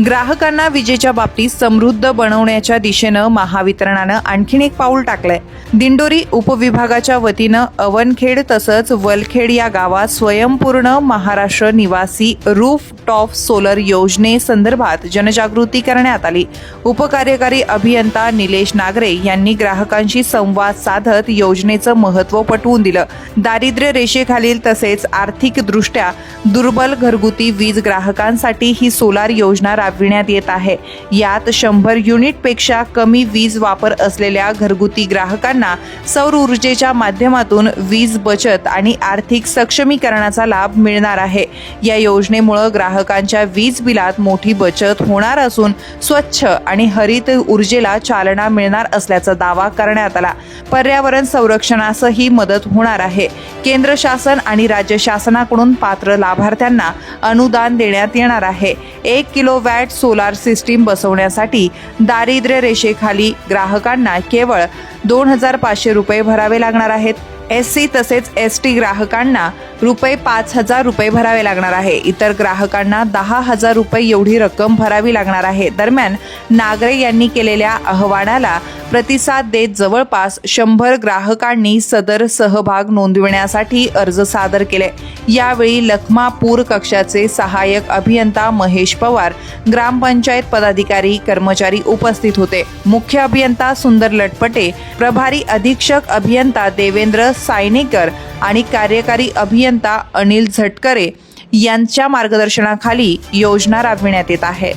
ग्राहकांना विजेच्या बाबतीत समृद्ध बनवण्याच्या दिशेनं महावितरणानं आणखीन एक पाऊल टाकलंय। दिंडोरी उपविभागाच्या वतीनं अवनखेड तसंच वलखेड या गावात स्वयंपूर्ण महाराष्ट्र निवासी रूफ टॉप सोलर योजनेसंदर्भात जनजागृती करण्यात आली। उपकार्यकारी अभियंता निलेश नागरे यांनी ग्राहकांशी संवाद साधत योजनेचं महत्त्व पटवून दिलं। दारिद्र्य रेषेखालील तसेच आर्थिकदृष्ट्या दुर्बल घरगुती वीज ग्राहकांसाठी ही सोलार योजना राबविण्यात येत आहे। यात 100 युनिटपेक्षा कमी वीज वापर असलेल्या घरगुती ग्राहकांना सौर ऊर्जेच्या माध्यमातून वीज बचत आणि आर्थिक सक्षमीकरणाचा लाभ मिळणार आहे। या योजनेमुळे ग्राहकांच्या वीज बिलात मोठी बचत होणार असून स्वच्छ आणि हरित ऊर्जेला चालना मिळणार असल्याचा दावा करण्यात आला। पर्यावरण संरक्षणासही मदत होणार आहे। केंद्र शासन आणि राज्य शासनाकडून पात्र लाभार्थ्यांना अनुदान देण्यात येणार आहे। 1 किलोवॅट सोलार सिस्टीम बसवण्यासाठी दारिद्र्य रेषेखाली ग्राहकांना केवळ 2,500 रुपये भरावे लागणार आहेत। SC तसेच ST ग्राहकांना ₹5,000 भरावे लागणार आहे। इतर ग्राहकांना 10,000 रुपये एवढी रक्कम भरावी लागणार आहे। दरम्यान नागरे यांनी केलेल्या आवाहनाला प्रतिसाद देत जवळपास 100 ग्राहकांनी सदर सहभाग नोंदविण्यासाठी अर्ज सादर केले। यावेळी लखमापूर कक्षाचे सहाय्यक अभियंता महेश पवार, ग्रामपंचायत पदाधिकारी कर्मचारी उपस्थित होते। मुख्य अभियंता सुंदर लटपटे, प्रभारी अधीक्षक अभियंता देवेंद्र सायनेकर आणि कार्यकारी अभियंता अनिल झटकरे यांच्या मार्गदर्शनाखाली योजना राबविण्यात येत आहे।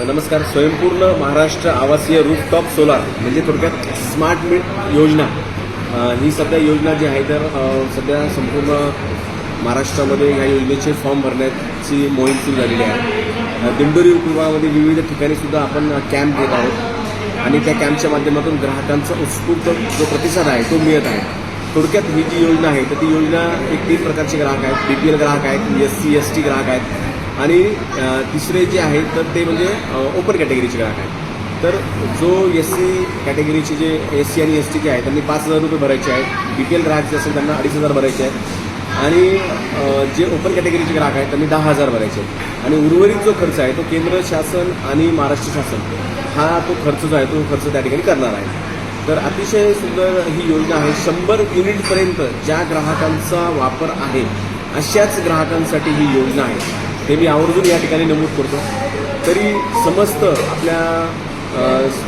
नमस्कार। स्वयंपूर्ण महाराष्ट्र आवासीय रूफटॉप सोलार म्हणजे थोडक्यात स्मार्ट मिट योजना ही सध्या योजना जी आहे तर सध्या संपूर्ण महाराष्ट्रामध्ये ह्या योजनेचे फॉर्म भरण्याची मोहीम सुरू झालेली आहे। दिंडोरी उपविभागामध्ये विविध ठिकाणी सुद्धा आपण कॅम्प घेत आहोत आणि त्या कॅम्पच्या माध्यमातून ग्राहकांचा उत्स्फूर्त जो प्रतिसाद आहे तो मिळत आहे। थोडक्यात ही जी योजना आहे तर ती योजना एक 3 प्रकारचे ग्राहक आहेत। BPL ग्राहक आहेत, SC ST ग्राहक आहेत आणि तिसरे जे आहेत तर ते म्हणजे ओपन कॅटेगरीचे ग्राहक आहेत। तर जो SC कॅटेगरीचे जे SC आणि ST जे आहेत त्यांनी 5,000 रुपये भरायचे आहेत। BPL ग्राहक जे असेल त्यांना 2,500 भरायचे आहेत आणि जे ओपन कॅटेगरीचे ग्राहक आहेत त्यांनी 10,000 भरायचे आहेत। आणि उर्वरित जो खर्च आहे तो केंद्र शासन आणि महाराष्ट्र शासन हा तो खर्च जो आहे तो खर्च त्या ठिकाणी करणार आहे। तर अतिशय सुंदर ही योजना आहे। 100 युनिटपर्यंत ज्या ग्राहकांचा वापर आहे अशाच ग्राहकांसाठी ही योजना आहे। ते मी आवर्जून या ठिकाणी नमूद करतो। तरी समस्त आपल्या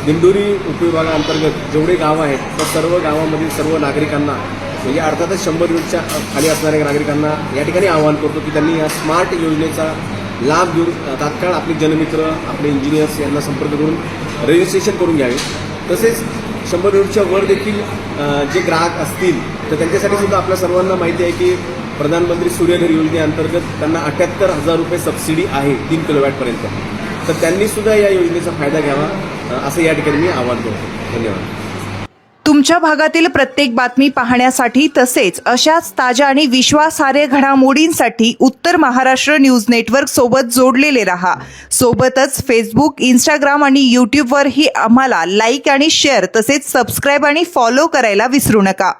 दिंडोरी उपविभागाअंतर्गत जेवढे गावं आहेत त्या सर्व गावामधील सर्व नागरिकांना म्हणजे अर्थातच 100 युनिटच्या खाली असणाऱ्या नागरिकांना या ठिकाणी आवाहन करतो की त्यांनी या स्मार्ट योजनेचा लाभ घेऊन तात्काळ आपले जनमित्र आपले इंजिनियर्स यांना संपर्क करून रजिस्ट्रेशन करून घ्यावे। तसेच 100 युनिटच्या वर देखील जे ग्राहक असतील तर त्यांच्यासाठी सुद्धा आपल्या सर्वांना माहिती आहे की प्रधानमंत्री सूर्यघर योजनेअंतर्गत त्यांना 78,000 रुपये सबसिडी आहे 3 किलोवॅटपर्यंत। तर त्यांनी सुद्धा या योजनेचा फायदा घ्यावा असं या ठिकाणी मी आवाहन करतो। धन्यवाद। तुमच्या भागातील प्रत्येक बातमी पाहण्यासाठी तसेच अशाच ताज्या आणि विश्वासार्ह घडामोडींसाठी उत्तर महाराष्ट्र न्यूज नेटवर्क सोबत जोडलेले रहा। सोबतच फेसबुक, इंस्टाग्राम आणि यूट्यूबवरही आम्हाला लाईक आणि शेअर तसेच सबस्क्राईब आणि फॉलो करायला विसरू नका।